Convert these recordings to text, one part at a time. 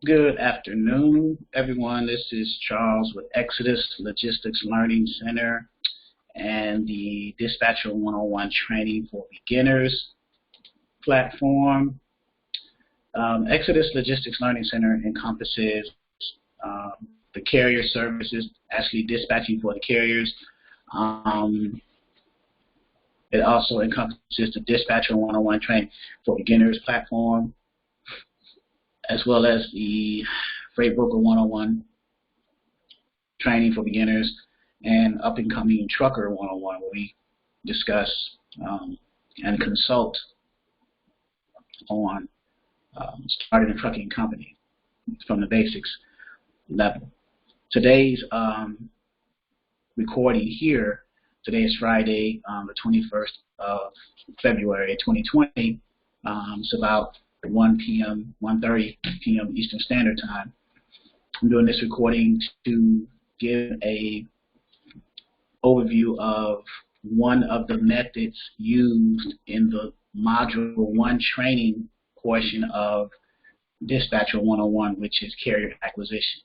Good afternoon, everyone. This is Charles with Exodus Logistics Learning Center and the Dispatcher 101 Training for Beginners platform. Exodus Logistics Learning Center encompasses the carrier services, actually dispatching for the carriers. It also encompasses the Dispatcher 101 Training for Beginners platform, as well as the Freight Broker 101 training for beginners and up-and-coming Trucker 101, where we discuss and consult on starting a trucking company from the basics level. Today's recording here, today is Friday, the 21st of February 2020. It's about 1:30 p.m. Eastern Standard Time. I'm doing this recording to give a overview of one of the methods used in the Module 1 training portion of Dispatcher 101, which is carrier acquisition.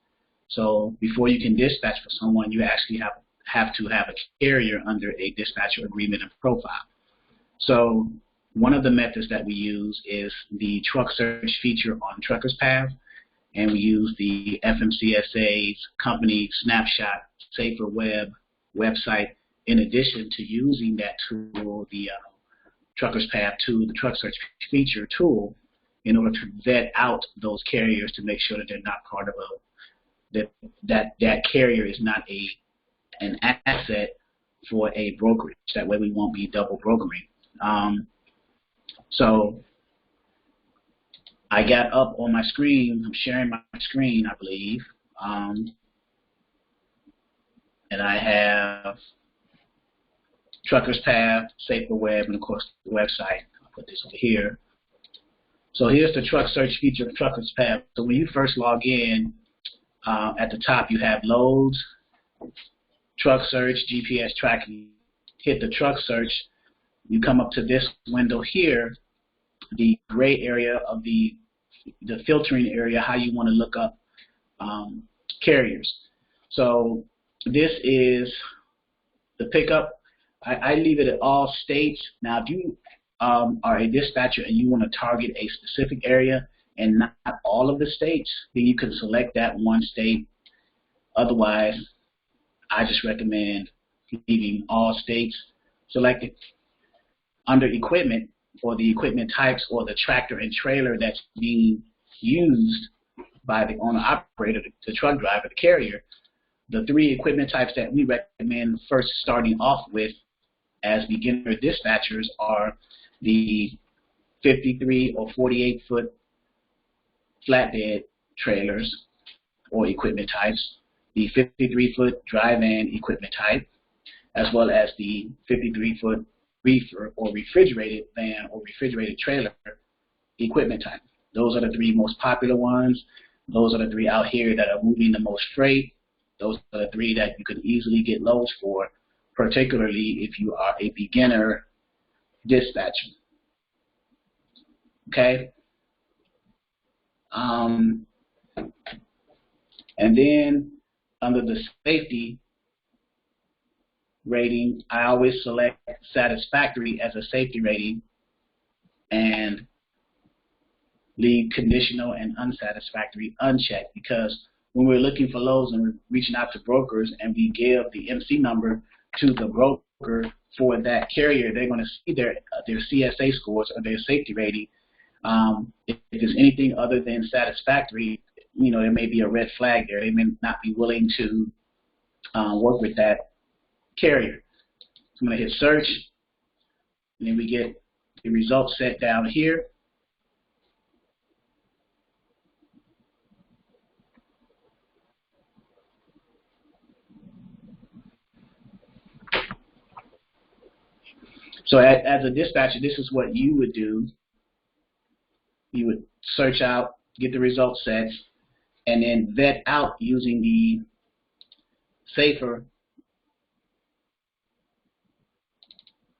So before you can dispatch for someone, you actually have to have a carrier under a dispatcher agreement and profile. So one of the methods that we use is the truck search feature on Trucker'S, and we use the FMCSA's company snapshot safer web website in addition to using that tool, the Trucker'S tool, the truck search feature tool, in order to vet out those carriers to make sure that they're not part of that carrier is not an asset for a brokerage. That way we won't be double brokering. So I got up on my screen, I'm sharing my screen, I believe, and I have Trucker'S, Safer Web, and of course the website. I'll put this over here. So here's the truck search feature of Trucker'S. So when you first log in, at the top you have loads, truck search, GPS tracking. Hit the truck search, you come up to this window here, the gray area of the filtering area, how you want to look up carriers. So this is the pickup. I leave it at all states. Now, if you are a dispatcher and you want to target a specific area and not all of the states, then you can select that one state. Otherwise, I just recommend leaving all states selected. Under equipment, or the equipment types, or the tractor and trailer that's being used by the owner-operator, the truck driver, the carrier, the three equipment types that we recommend first starting off with as beginner dispatchers are the 53 or 48-foot flatbed trailers or equipment types, the 53-foot dry van equipment type, as well as the 53-foot reefer or refrigerated van or refrigerated trailer equipment type. Those are the three most popular ones. Those are the three out here that are moving the most freight. Those are the three that you can easily get loads for, particularly if you are a beginner dispatcher. Okay? And then under the safety rating, I always select satisfactory as a safety rating and leave conditional and unsatisfactory unchecked, because when we're looking for loads and we're reaching out to brokers and we give the MC number to the broker for that carrier, they're going to see their CSA scores or their safety rating. If it's anything other than satisfactory, there may be a red flag there. They may not be willing to work with that carrier. I'm going to hit search, and then we get the results set down here. So as a dispatcher, this is what you would do. You would search out, get the result sets, and then vet out using the safer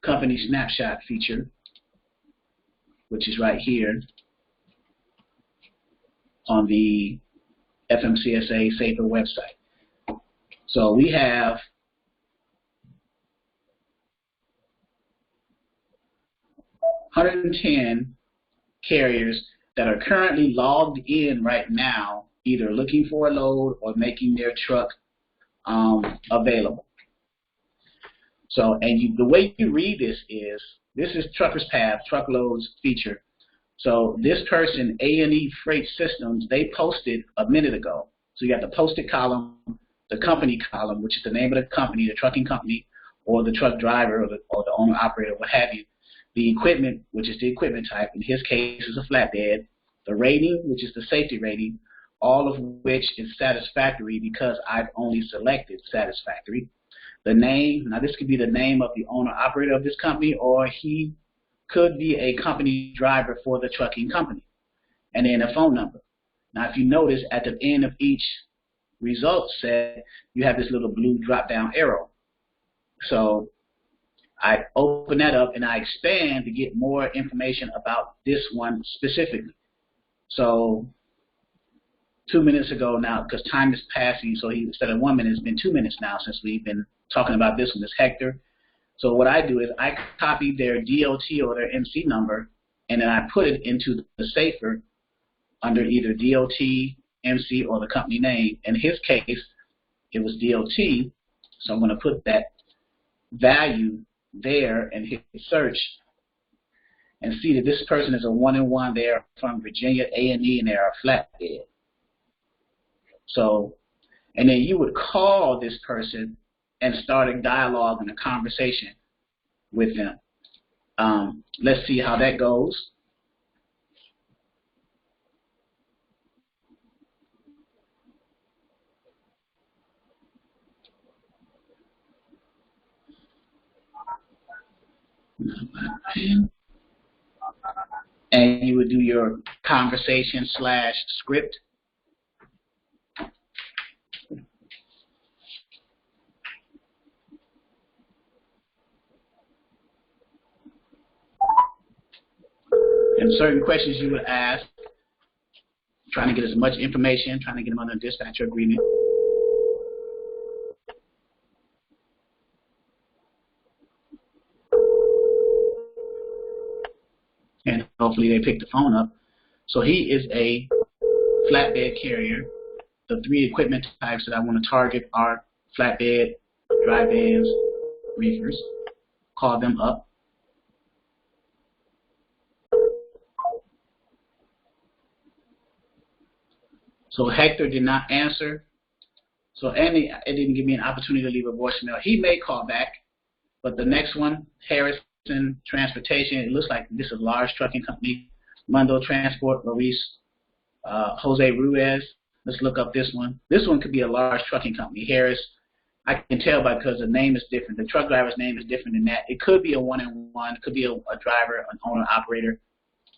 company snapshot feature, which is right here on the FMCSA Safer website. So we have 110 carriers that are currently logged in right now, either looking for a load or making their truck available. So, and the way you read this is Trucker's Path, Truckloads feature. So this person, A&E Freight Systems, they posted a minute ago. So you got the posted column, the company column, which is the name of the company, the trucking company, or the truck driver, or the owner operator, what have you. The equipment, which is the equipment type, in his case is a flatbed. The rating, which is the safety rating, all of which is satisfactory because I've only selected satisfactory. The name, now this could be the name of the owner operator of this company, or he could be a company driver for the trucking company. And then a phone number. Now if you notice at the end of each result set, you have this little blue drop down arrow. So I open that up and I expand to get more information about this one specifically. So 2 minutes ago now, because time is passing, so instead of 1 minute, it's been 2 minutes now since we've been talking about this one, this Hector. So what I do is I copy their DOT or their MC number, and then I put it into the Safer under either DOT, MC, or the company name. In his case, it was DOT, so I'm going to put that value there and hit search and see that this person is a 1-in-1. They're from Virginia A&E, and they're a flatbed. So, and then you would call this person and start a dialogue and a conversation with them. Let's see how that goes. And you would do your conversation / script. And certain questions you would ask, trying to get as much information, trying to get them under a dispatcher agreement. And hopefully they pick the phone up. So he is a flatbed carrier. The 3 equipment types that I want to target are flatbed, dry vans, reefers. Call them up. So Hector did not answer. So Andy, it didn't give me an opportunity to leave a voicemail. He may call back, but the next one, Harrison Transportation, it looks like this is a large trucking company. Mundo Transport, Ruiz, Jose Ruiz. Let's look up this one. This one could be a large trucking company. Harris, I can tell because the name is different. The truck driver's name is different than that. It could be a 1-in-1. It could be a driver, an owner, operator.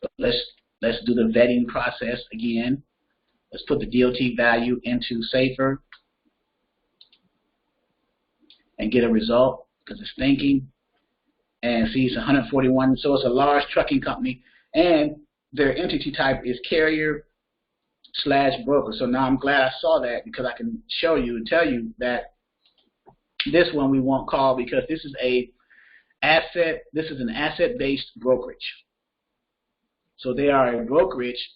But let's do the vetting process again. Let's put the DOT value into Safer and get a result because it's thinking. And see, it's 141. So it's a large trucking company, and their entity type is carrier / broker. So now I'm glad I saw that because I can show you and tell you that this one we won't call because this is an asset-based brokerage. So they are a brokerage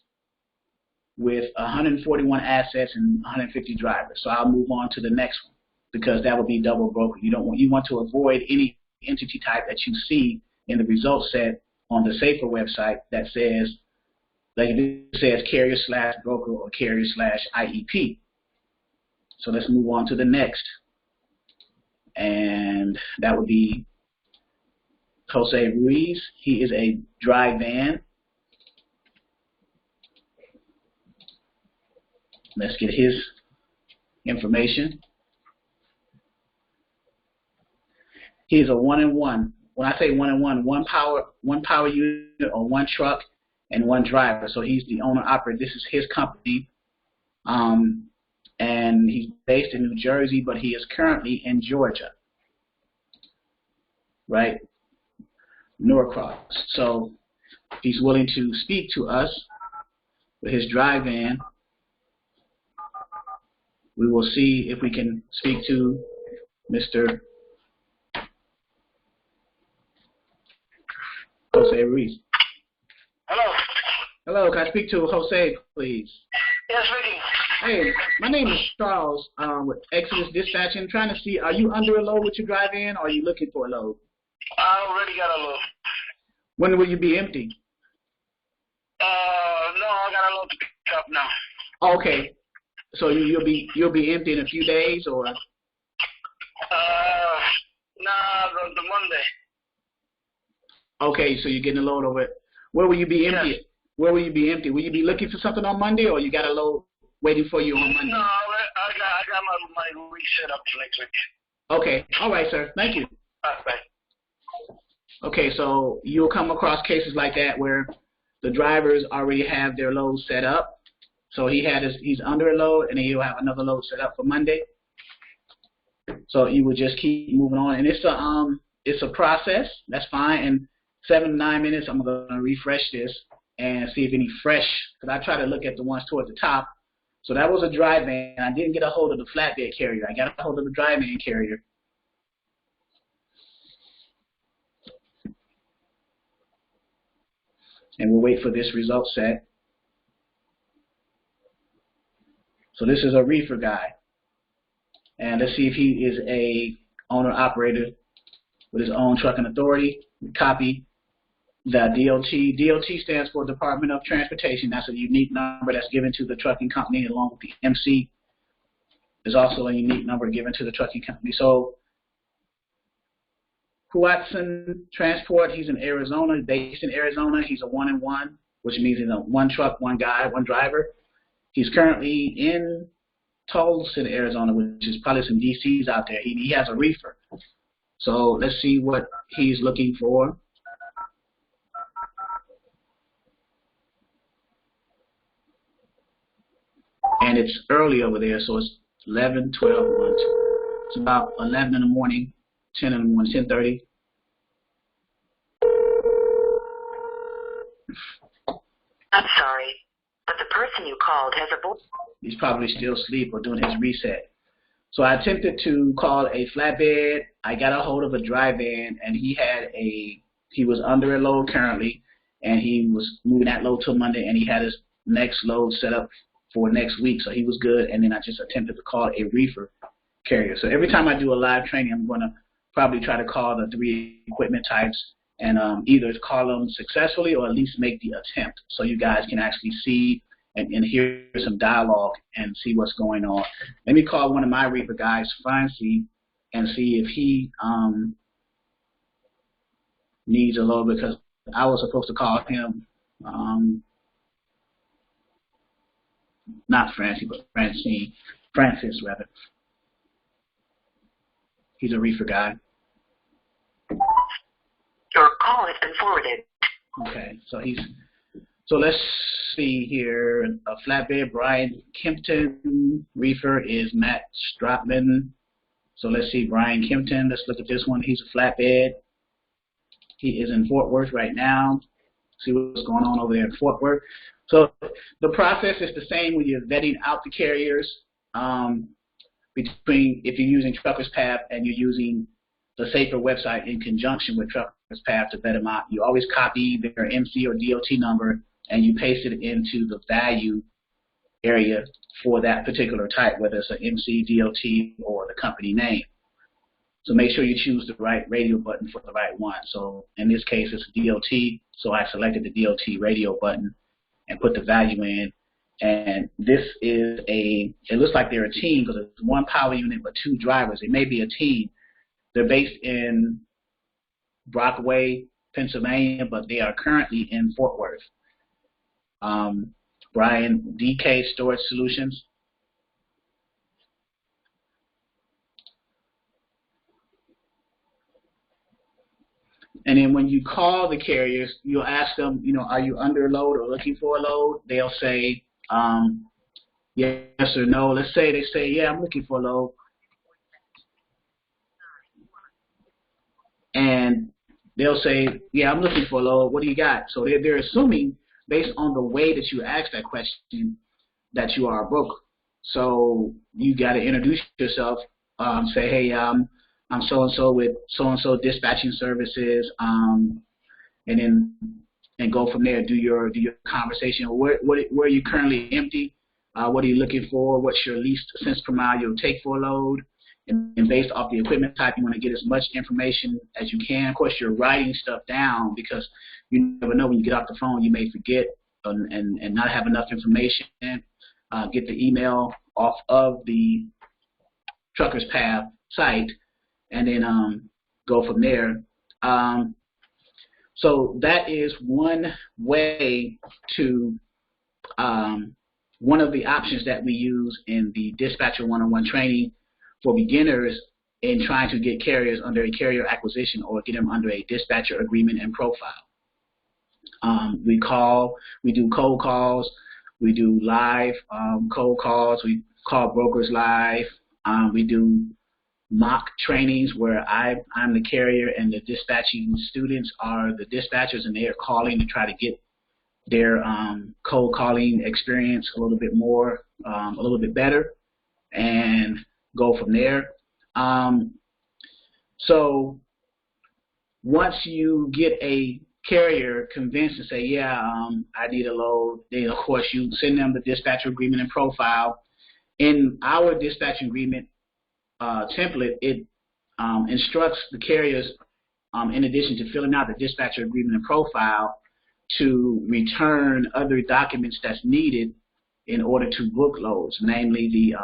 with 141 assets and 150 drivers. So I'll move on to the next one because that would be double broker. You want to avoid any entity type that you see in the results set on the Safer website that says, like it says carrier / broker or carrier / IEP. So let's move on to the next. And that would be Jose Ruiz. He is a dry van. Let's get his information. He's a 1-in-1. When I say 1-in-1, one power unit or 1 truck and 1 driver. So he's the owner operator. This is his company. And he's based in New Jersey, but he is currently in Georgia. Right? Norcross. So he's willing to speak to us with his dry van. We will see if we can speak to Mr. Jose Ruiz. Hello. Hello, can I speak to Jose, please? Yes, speaking. Hey, my name is Charles with Exodus Dispatching. Trying to see, are you under a load with your drive-in, or are you looking for a load? I already got a load. When will you be empty? No, I got a load to pick up now. Okay, so you'll be empty in a few days, or? Nah, the Monday. Okay, so you're getting a load over it. Where will you be empty? Yes. Where will you be empty? Will you be looking for something on Monday, or you got a load waiting for you on Monday? No, I got my week set up for next week. Okay, all right, sir. Thank you. Bye. Okay, so you'll come across cases like that where the drivers already have their load set up. So he's under a load, and then he'll have another load set up for Monday. So you would just keep moving on, and it's a process. That's fine. In 7 to 9 minutes, I'm gonna refresh this and see if any fresh. Because I try to look at the ones toward the top. So that was a dry van. I didn't get a hold of the flatbed carrier. I got a hold of the dry van carrier. And we'll wait for this result set. So this is a reefer guy. And let's see if he is a owner-operator with his own trucking authority. We copy the DOT. DOT stands for Department of Transportation. That's a unique number that's given to the trucking company, along with the MC. There's also a unique number given to the trucking company. So Huatson Transport, he's in Arizona, based in Arizona. He's a 1-in-1, which means he's a one truck, one guy, one driver. He's currently in Tulsa, Arizona, which is probably some DCs out there. He has a reefer. So let's see what he's looking for. And it's early over there, so it's 11, 12, 1, 2. It's about 11 in the morning, 10 in the morning, 10:30. I'm sorry, but the person you called has a voice. He's probably still asleep or doing his reset. So I attempted to call a flatbed. I got a hold of a dry van, and he was under a load currently, and he was moving that load till Monday, and he had his next load set up for next week, so he was good. And then I just attempted to call a reefer carrier. So every time I do a live training, I'm going to probably try to call the 3 equipment types and either call them successfully or at least make the attempt, so you guys can actually see and hear some dialogue and see what's going on. Let me call one of my reefer guys, Francie, and see if he needs a load, because I was supposed to call him, not Francie, but Francis rather. He's a reefer guy. Your call has been forwarded. Okay, so let's see here. A flatbed, Brian Kempton. Reefer is Matt Stratman. So let's see, Brian Kempton. Let's look at this one. He's a flatbed. He is in Fort Worth right now. See what's going on over there in Fort Worth. So the process is the same when you're vetting out the carriers. Between, if you're using Trucker'S Path and you're using the Safer website in conjunction with Trucker'S Path to vet them out, you always copy their MC or DOT number and you paste it into the value area for that particular type, whether it's an MC, DOT, or the company name. So make sure you choose the right radio button for the right one. So in this case, it's DOT, so I selected the DOT radio button and put the value in. And this is it looks like they're a team because it's one power unit but 2 drivers. It may be a team. They're based in Brockway, Pennsylvania, but they are currently in Fort Worth. Brian, DK Storage Solutions. And then when you call the carriers, you'll ask them, are you under a load or looking for a load? They'll say yes or no. Let's say they say, yeah, I'm looking for a load. And they'll say, yeah, I'm looking for a load. What do you got? So they're assuming, based on the way that you ask that question, that you are a broker. So you got to introduce yourself. Say, hey, I'm so and so with so and so dispatching services, and then go from there. Do your conversation. Where are you currently empty? What are you looking for? What's your least cents per mile you'll take for a load? And based off the equipment type, you want to get as much information as you can. Of course, you're writing stuff down because you never know when you get off the phone, you may forget and not have enough information. Get the email off of the Trucker's Path site, and then go from there. So that is one way to one of the options that we use in the Dispatcher 101 training for beginners in trying to get carriers under a carrier acquisition or get them under a dispatcher agreement and profile. We do cold calls, we do live cold calls, we call brokers live, we do mock trainings where I'm the carrier and the dispatching students are the dispatchers, and they are calling to try to get their cold calling experience a little bit more, a little bit better, and go from there. So once you get a carrier convinced to say, yeah, I need a load, then of course you send them the dispatcher agreement and profile. In our dispatch agreement template, it instructs the carriers, in addition to filling out the dispatcher agreement and profile, to return other documents that's needed in order to book loads, namely the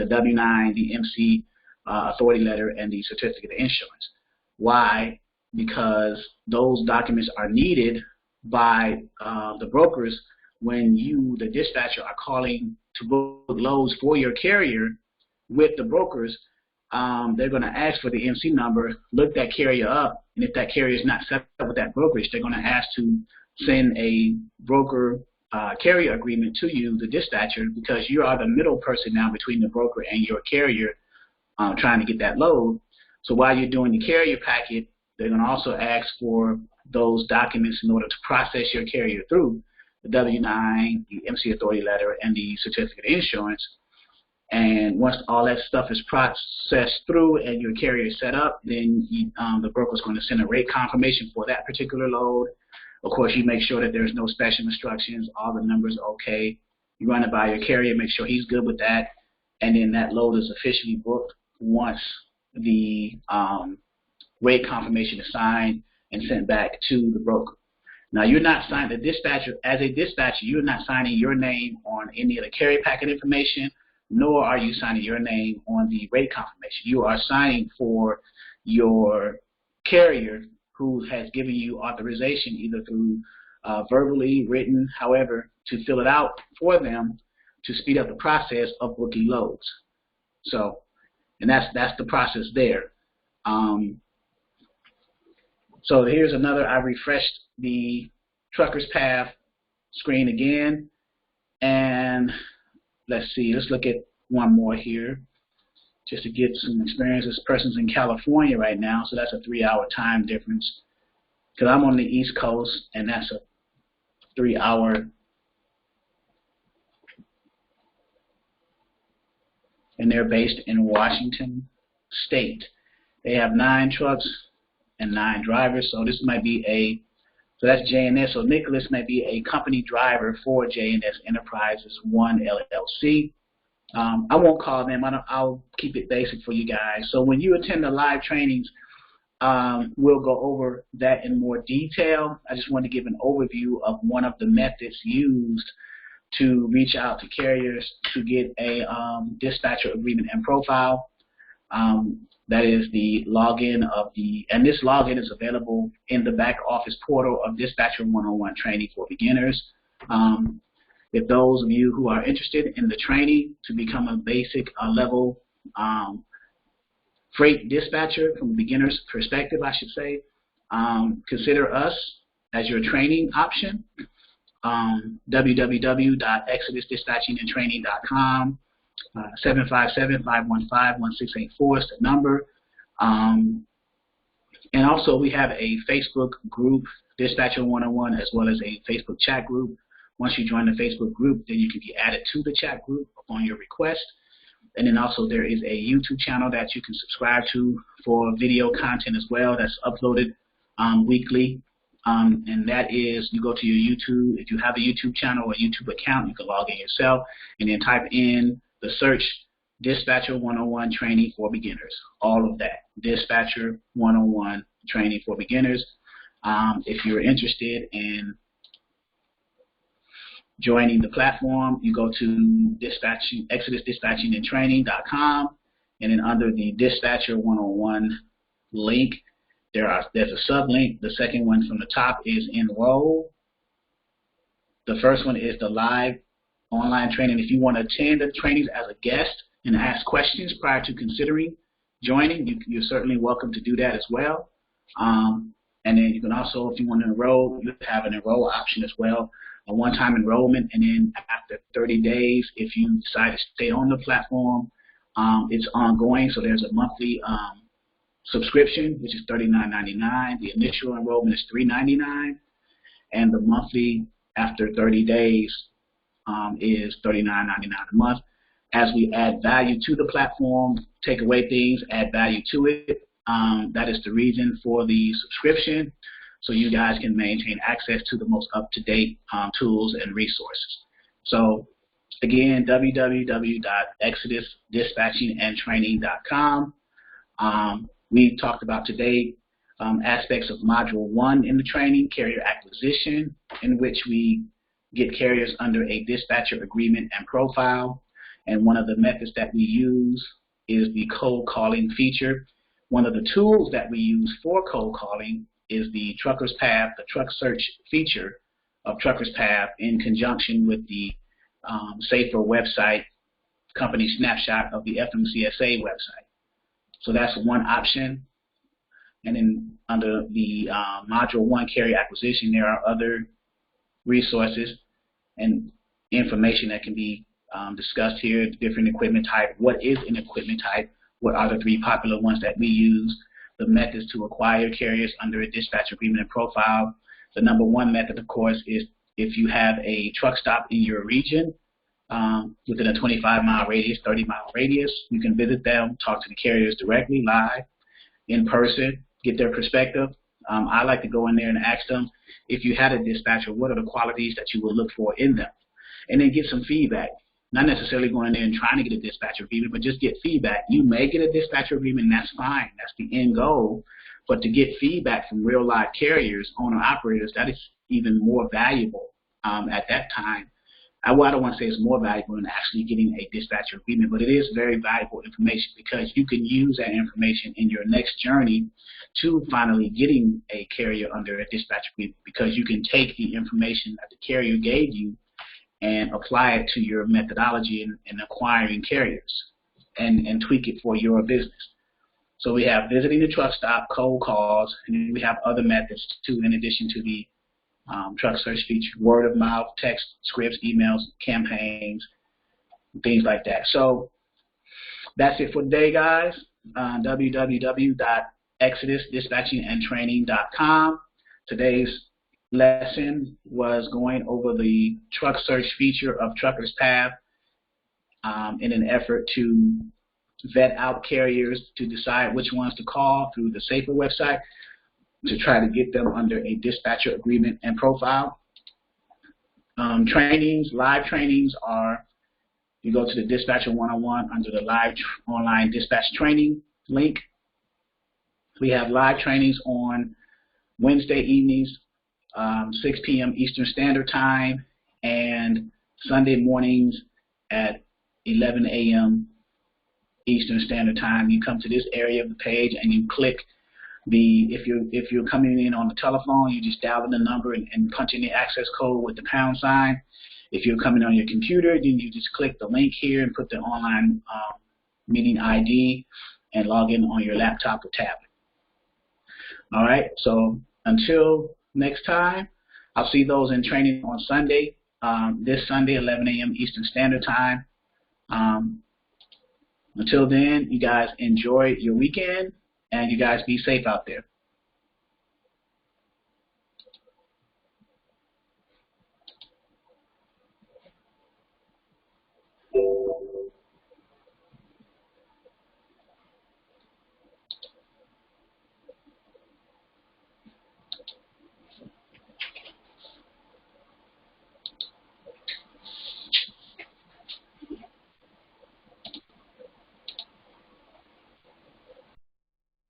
W-9, the MC authority letter, and the certificate of insurance. Why? Because those documents are needed by the brokers when you, the dispatcher, are calling to book loads for your carrier with the brokers. They're going to ask for the MC number, look that carrier up, and if that carrier is not set up with that brokerage, they're going to ask to send a broker carrier agreement to you, the dispatcher, because you are the middle person now between the broker and your carrier trying to get that load. So while you're doing the carrier packet, they're going to also ask for those documents in order to process your carrier through the W-9, the MC authority letter, and the certificate of insurance. And once all that stuff is processed through and your carrier is set up, then the broker is going to send a rate confirmation for that particular load. Of course, you make sure that there's no special instructions, all the numbers are okay. You run it by your carrier, make sure he's good with that, and then that load is officially booked once the rate confirmation is signed and sent back to the broker. Now, you're not signing, the dispatcher, as a dispatcher, you're not signing your name on any of the carrier packet information, nor are you signing your name on the rate confirmation. You are signing for your carrier who has given you authorization, either through verbally, written, however, to fill it out for them to speed up the process of booking loads. So, and that's the process there. So here's another, I refreshed the Trucker's Path screen again, and let's see, let's look at one more here just to get some experience. This person's in California right now, so that's a 3-hour time difference. Because I'm on the East Coast, and that's a 3-hour. And they're based in Washington State. They have 9 trucks and 9 drivers, so this might be so that's J&S. So Nicholas might be a company driver for J&S Enterprises 1 LLC. I won't call them. I'll keep it basic for you guys. So when you attend the live trainings, we'll go over that in more detail. I just want to give an overview of one of the methods used to reach out to carriers to get a dispatcher agreement and profile. That is the login of and this login is available in the back office portal of Dispatcher 101 training for beginners. If those of you who are interested in the training to become a basic level freight dispatcher from a beginner's perspective, I should say, consider us as your training option. www.exodusdispatchingandtraining.com. 757-515-1684 is the number. And also we have a Facebook group, Dispatcher 101, as well as a Facebook chat group Once you join the Facebook group, then you can be added to the chat group upon your request. And then also there is a YouTube channel that you can subscribe to for video content as well that's uploaded weekly. And that is, you go to your YouTube. If you have a YouTube channel or a YouTube account, you can log in yourself and then type in the search Dispatcher 101 Training for Beginners. All of that. Dispatcher 101 Training for Beginners. If you're interested in joining the platform, you go to Exodus Dispatching and Training.com, and then under the Dispatcher 101 link, there's a sub-link. The second one from the top is Enroll. The first one is the live online training. If you want to attend the trainings as a guest and ask questions prior to considering joining, you're certainly welcome to do that as well. And then you can also, if you want to enroll, you have an enroll option as well, a one-time enrollment, and then after 30 days, if you decide to stay on the platform, it's ongoing. So there's a monthly subscription, which is $39.99. The initial enrollment is $3.99, and the monthly after 30 days is $39.99 a month. As we add value to the platform, take away things, add value to it, that is the reason for the subscription, so you guys can maintain access to the most up-to-date tools and resources. So again, www.exodusdispatchingandtraining.com. We talked about today aspects of Module 1 in the training, carrier acquisition, in which we get carriers under a dispatcher agreement and profile. And one of the methods that we use is the cold calling feature. One of the tools that we use for cold calling is the Trucker'S Path, the truck search feature of Trucker'S Path, in conjunction with the safer website company snapshot of the FMCSA website. So that's one option. And then under the Module 1 carrier acquisition, there are other resources and information that can be discussed here, different equipment type. What is an equipment type? What are the 3 popular ones that we use? The methods to acquire carriers under a dispatch agreement and profile. The number 1 method, of course, is if you have a truck stop in your region within a 25-mile radius, 30-mile radius, you can visit them, talk to the carriers directly, live, in person, get their perspective. I like to go in there and ask them, if you had a dispatcher, what are the qualities that you would look for in them? And then get some feedback. Not necessarily going in there and trying to get a dispatcher agreement, but just get feedback. You may get a dispatcher agreement, and that's fine. That's the end goal. But to get feedback from real live carriers, owner-operators, that is even more valuable at that time. Well, I don't want to say it's more valuable than actually getting a dispatcher agreement, but it is very valuable information, because you can use that information in your next journey to finally getting a carrier under a dispatcher agreement, because you can take the information that the carrier gave you and apply it to your methodology in acquiring carriers and tweak it for your business. So we have visiting the truck stop, cold calls, and we have other methods too, in addition to the truck search feature, word of mouth, text, scripts, emails, campaigns, things like that. So that's it for today, guys. www.exodusdispatchingandtraining.com. Today's lesson was going over the truck search feature of Trucker'S Path in an effort to vet out carriers to decide which ones to call through the safer website to try to get them under a dispatcher agreement and profile. Trainings, live trainings are, you go to the Dispatcher 101 under the live online dispatch training link. We have live trainings on Wednesday evenings, 6 p.m. Eastern Standard Time, and Sunday mornings at 11 a.m. Eastern Standard Time. You come to this area of the page and you click if you're coming in on the telephone, you just dial in the number and punch in the access code with the pound sign. If you're coming on your computer, then you just click the link here and put the online meeting ID and log in on your laptop or tablet. All right, so until next time, I'll see those in training on Sunday, this Sunday, 11 a.m. Eastern Standard Time. Until then, you guys enjoy your weekend, and you guys be safe out there.